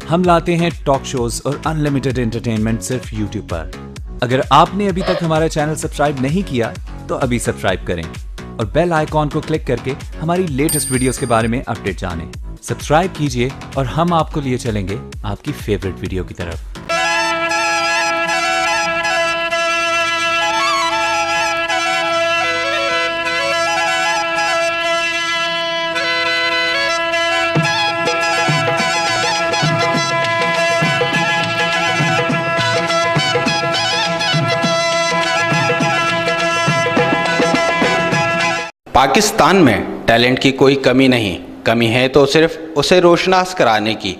हम लाते हैं talk shows और अनलिमिटेड एंटरटेनमेंट सिर्फ यूट्यूब पर। अगर आपने अभी तक हमारा चैनल सब्सक्राइब नहीं किया तो अभी सब्सक्राइब करें और बेल आइकॉन को क्लिक करके हमारी लेटेस्ट वीडियोस के बारे में अपडेट जानें। सब्सक्राइब कीजिए और हम आपको लिए चलेंगे आपकी फेवरेट वीडियो की तरफ। पाकिस्तान में टैलेंट की कोई कमी नहीं, कमी है तो सिर्फ उसे रोशनास कराने की।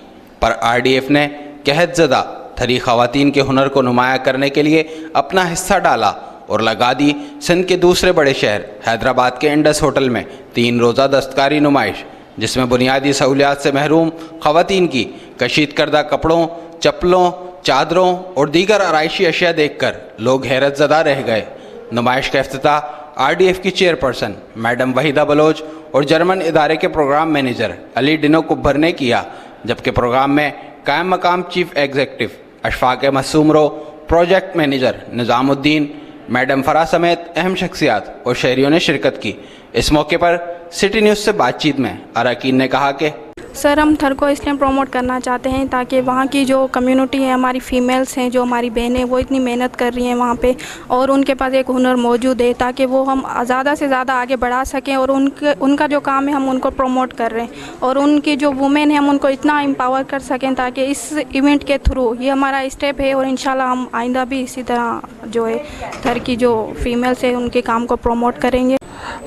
पर आरडीएफ ने कहतज़दा थरी ख़वातीन के हुनर को नुमाया करने के लिए अपना हिस्सा डाला और लगा दी सिंध के दूसरे बड़े शहर हैदराबाद के इंडस होटल में 3 रोज़ा दस्तकारी नुमाइश, जिसमें बुनियादी सहूलियात से महरूम ख़वातीन की कशीद करदा कपड़ों, चप्पलों, चादरों और दीगर आराइशी अशिया देखकर लोग हैरत ज़दा रह गए। नुमाइश का इफ्तिताह आरडीएफ की चेयरपर्सन मैडम वहीदा बलोच और जर्मन इदारे के प्रोग्राम मैनेजर अली डिनो कुब्बर ने किया, जबकि प्रोग्राम में कायम मकाम चीफ एग्जीक्यूटिव अशफाक मासूम रो, प्रोजेक्ट मैनेजर निज़ामुद्दीन, मैडम फरा समेत अहम शख्सियात और शहरियों ने शिरकत की। इस मौके पर सिटी न्यूज़ से बातचीत में अरकान ने कहा कि सर, हम थर को इसलिए प्रमोट करना चाहते हैं ताकि वहाँ की जो कम्युनिटी है, हमारी फ़ीमेल्स हैं, जो हमारी बहनें, वो इतनी मेहनत कर रही हैं वहाँ पे और उनके पास एक हुनर मौजूद है, ताकि वो हम ज़्यादा से ज़्यादा आगे बढ़ा सकें और उनका जो काम है हम उनको प्रमोट कर रहे हैं और उनकी जो वुमेन है हम उनको इतना एम्पावर कर सकें ताकि इस इवेंट के थ्रू ये हमारा स्टेप है और इंशाल्लाह हम आइंदा भी इसी तरह जो है थर की जो फीमेल्स है उनके काम को प्रमोट करेंगे।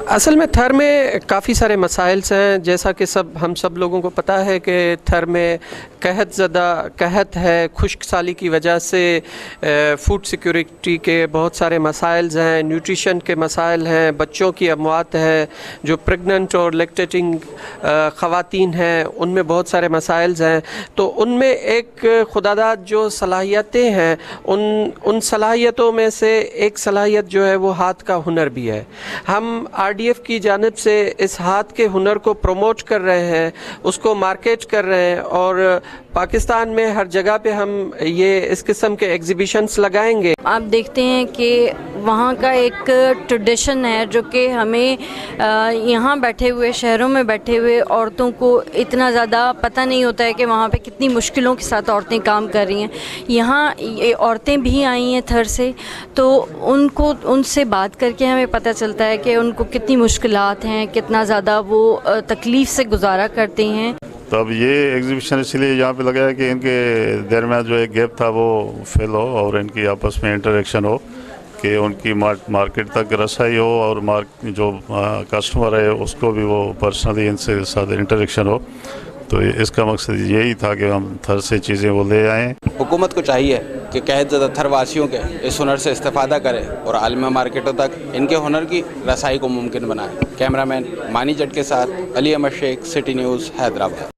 असल में थर में काफ़ी सारे मसाइल्स हैं, जैसा कि हम सब लोगों को पता है कि थर में कहत है, खुश्क साली की वजह से फूड सिक्योरिटी के बहुत सारे मसाइल्स हैं, न्यूट्रिशन के मसाइल हैं, बच्चों की अमवात है, जो प्रेग्नेंट और लैक्टेटिंग ख़वातीन हैं उनमें बहुत सारे मसाइल्स हैं। तो उनमें एक खुदादाद जो सलाहियतें हैं उन सलाहियतों में से एक सलाहियत जो है वो हाथ का हुनर भी है। हम आरडीएफ की जानिब से इस हाथ के हुनर को प्रमोट कर रहे हैं, उसको मार्केट कर रहे हैं और पाकिस्तान में हर जगह पे हम ये इस किस्म के एग्जीबिशंस लगाएंगे। आप देखते हैं कि वहाँ का एक ट्रेडिशन है जो कि हमें यहाँ बैठे हुए शहरों में बैठे हुए औरतों को इतना ज़्यादा पता नहीं होता है कि वहाँ पे कितनी मुश्किलों के साथ औरतें काम कर रही हैं। यहाँ ये औरतें भी आई हैं थर से, तो उनसे बात करके हमें पता चलता है कि उनको कितनी मुश्किलात हैं, कितना ज़्यादा वो तकलीफ़ से गुजारा करते हैं। तो अब ये एग्जीबिशन इसलिए यहाँ पे लगा है कि इनके दरमियान जो एक गैप था वो फिल हो और इनकी आपस में इंटरेक्शन हो कि उनकी मार्केट तक रसाई हो और जो कस्टमर है उसको भी वो पर्सनली इनसे साथ इंटरेक्शन हो। तो इसका मकसद यही था कि हम थर से चीज़ें वो ले आएँ। हुकूमत को चाहिए कि कहतज़दा थर वासियों के इस हुनर से इस्तेफादा करे और आलमी मार्केटों तक इनके हुनर की रसाई को मुमकिन बनाए। कैमरामैन मानी जट के साथ अली अहमद शेख, सिटी न्यूज़, हैदराबाद।